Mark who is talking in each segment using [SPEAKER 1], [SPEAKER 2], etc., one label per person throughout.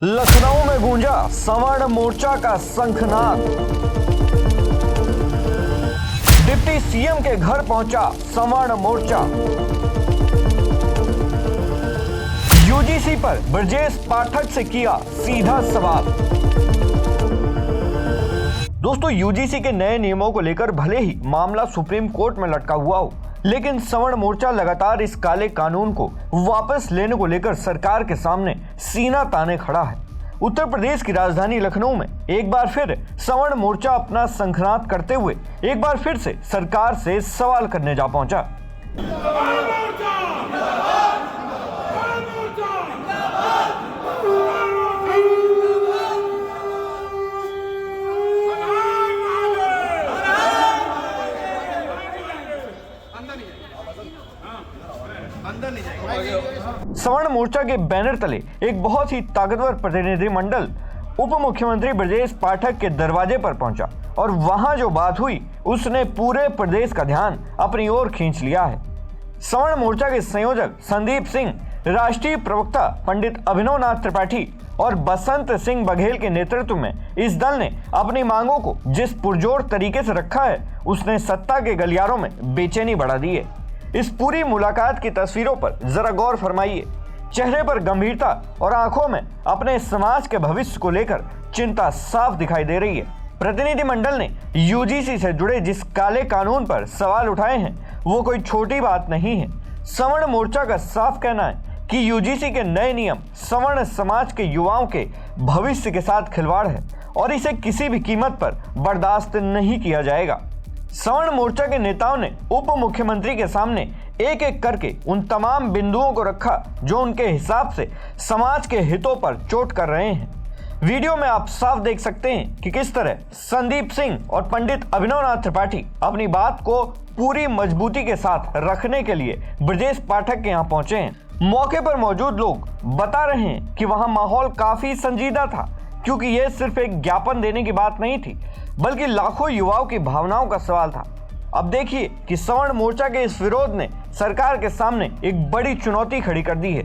[SPEAKER 1] लखनऊ में गूंजा सवर्ण मोर्चा का शंखनाद। डिप्टी सीएम के घर पहुंचा सवर्ण मोर्चा। यूजीसी पर ब्रजेश पाठक से किया सीधा सवाल। दोस्तों, यूजीसी के नए नियमों को लेकर भले ही मामला सुप्रीम कोर्ट में लटका हुआ हो, लेकिन सवर्ण मोर्चा लगातार इस काले कानून को वापस लेने को लेकर सरकार के सामने सीना ताने खड़ा है। उत्तर प्रदेश की राजधानी लखनऊ में एक बार फिर सवर्ण मोर्चा अपना शंखनाद करते हुए एक बार फिर से सरकार से सवाल करने जा पहुंचा। सवर्ण मोर्चा के बैनर तले एक बहुत ही ताकतवर प्रतिनिधिमंडल उप मुख्यमंत्री ब्रजेश पाठक के दरवाजे पर पहुंचा और वहां जो बात हुई उसने पूरे प्रदेश का ध्यान अपनी ओर खींच लिया है। सवर्ण मोर्चा के संयोजक संदीप सिंह, राष्ट्रीय प्रवक्ता पंडित अभिनव नाथ त्रिपाठी और बसंत सिंह बघेल के नेतृत्व में इस दल ने अपनी मांगों को जिस पुरजोर तरीके से रखा है, उसने सत्ता के गलियारों में बेचैनी बढ़ा दी है। इस पूरी मुलाकात की तस्वीरों पर जरा गौर फरमाइए। चेहरे पर गंभीरता और आंखों में अपने समाज के भविष्य को लेकर चिंता साफ दिखाई दे रही है। प्रतिनिधिमंडल ने यूजीसी से जुड़े जिस काले कानून पर सवाल उठाए हैं, वो कोई छोटी बात नहीं है। सवर्ण मोर्चा का साफ कहना है कि यूजीसी के नए नियम सवर्ण समाज के युवाओं के भविष्य के साथ खिलवाड़ है और इसे किसी भी कीमत पर बर्दाश्त नहीं किया जाएगा। सवर्ण मोर्चा के नेताओं ने उप मुख्यमंत्री के सामने एक एक करके उन तमाम बिंदुओं को रखा जो उनके हिसाब से समाज के हितों पर चोट कर रहे हैं। वीडियो में आप साफ देख सकते हैं कि किस तरह संदीप सिंह और पंडित अभिनव नाथ त्रिपाठी अपनी बात को पूरी मजबूती के साथ रखने के लिए ब्रजेश पाठक के यहाँ पहुंचे हैं। मौके पर मौजूद लोग बता रहे हैं कि वहां माहौल काफी संजीदा था, क्योंकि यह सिर्फ एक ज्ञापन देने की बात नहीं थी, बल्कि लाखों युवाओं की भावनाओं का सवाल था। अब देखिए कि सवर्ण मोर्चा के इस विरोध ने सरकार के सामने एक बड़ी चुनौती खड़ी कर दी है।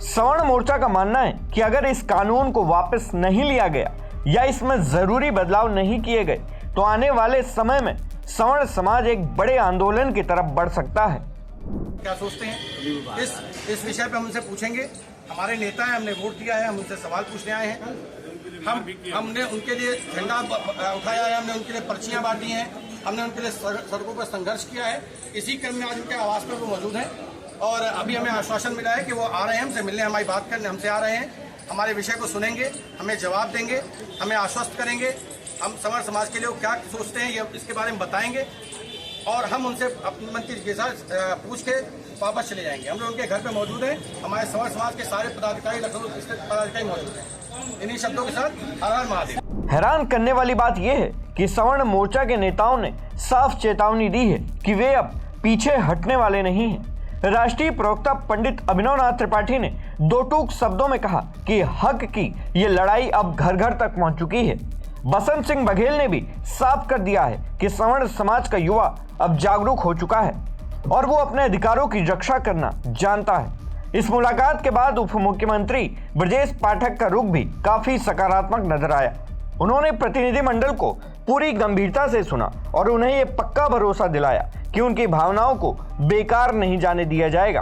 [SPEAKER 1] सवर्ण मोर्चा का मानना है कि अगर इस कानून को वापस नहीं लिया गया या इसमें जरूरी बदलाव नहीं किए गए तो आने वाले समय में सवर्ण समाज एक बड़े आंदोलन की तरफ बढ़ सकता है।
[SPEAKER 2] क्या सोचते हैं इस विषय पे हम उनसे पूछेंगे। हमारे नेता हैं, हमने वोट दिया है, हम उनसे सवाल पूछने आए हैं। हमने उनके लिए झंडा उठाया है, हमने उनके लिए पर्चियां बांटी हैं, हमने उनके लिए सड़कों पर संघर्ष किया है। इसी क्रम में आज उनके आवास पर वो मौजूद हैं और अभी हमें आश्वासन मिला है कि वो आ रहे हैं हमसे मिलने, हमारी बात करने हमसे आ रहे हैं, हमारे विषय को सुनेंगे, हमें जवाब देंगे, हमें आश्वस्त करेंगे। हम सवर्ण समाज के लिए क्या सोचते हैं ये इसके बारे में बताएंगे और हम उनसे अपने मंत्री के साथ पूछ के वापस चले जाएंगे। हम लोग उनके घर पे मौजूद हैं, हमारे सवर्ण समाज के सारे पदाधिकारी, लखनऊ स्थित पदाधिकारी मौजूद हैं। इन्हीं शब्दों के साथ हर हर महादेव।
[SPEAKER 1] हैरान करने वाली बात यह है कि सवर्ण मोर्चा के नेताओं ने साफ चेतावनी दी है कि वे अब पीछे हटने वाले नहीं हैं। राष्ट्रीय प्रवक्ता पंडित अभिनव नाथ त्रिपाठी ने दो टूक शब्दों में कहा कि हक की ये लड़ाई अब घर घर तक पहुंच चुकी है। बसंत सिंह बघेल ने भी साफ कर दिया है कि सवर्ण समाज का युवा अब जागरूक हो चुका है और वो अपने अधिकारों की रक्षा करना जानता है। इस मुलाकात के बाद उप मुख्यमंत्री ब्रजेश पाठक का रुख भी काफी सकारात्मक नजर आया। उन्होंने प्रतिनिधिमंडल को पूरी गंभीरता से सुना और उन्हें यह पक्का भरोसा दिलाया कि उनकी भावनाओं को बेकार नहीं जाने दिया जाएगा।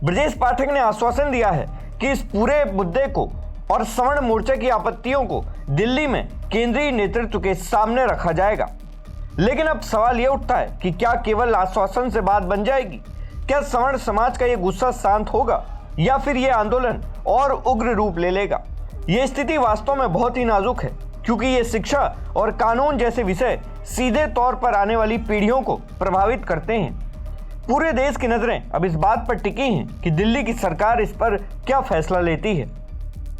[SPEAKER 1] ब्रजेश पाठक ने आश्वासन दिया है कि इस पूरे मुद्दे को और सवर्ण मोर्चा की आपत्तियों को दिल्ली में केंद्रीय नेतृत्व के सामने रखा जाएगा। लेकिन अब सवाल यह उठता है कि क्या केवल आश्वासन से बात बन जाएगी? क्या सवर्ण समाज का यह गुस्सा शांत होगा या फिर यह आंदोलन और उग्र रूप ले लेगा? यह स्थिति वास्तव में बहुत ही नाजुक है, क्योंकि ये शिक्षा और कानून जैसे विषय सीधे तौर पर आने वाली पीढ़ियों को प्रभावित करते हैं। पूरे देश की नजरें अब इस बात पर टिकी हैं कि दिल्ली की सरकार इस पर क्या फैसला लेती है।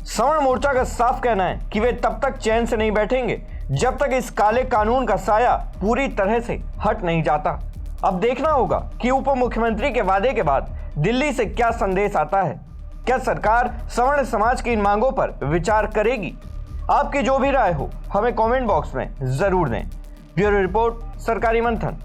[SPEAKER 1] सवर्ण मोर्चा का साफ कहना है कि वे तब तक चैन से नहीं बैठेंगे जब तक इस काले कानून का साया पूरी तरह से हट नहीं जाता। अब देखना होगा कि उप मुख्यमंत्री के वादे के बाद दिल्ली से क्या संदेश आता है। क्या सरकार सवर्ण समाज की इन मांगों पर विचार करेगी? आपकी जो भी राय हो हमें कमेंट बॉक्स में जरूर दें। ब्यूरो रिपोर्ट, सरकारी मंथन।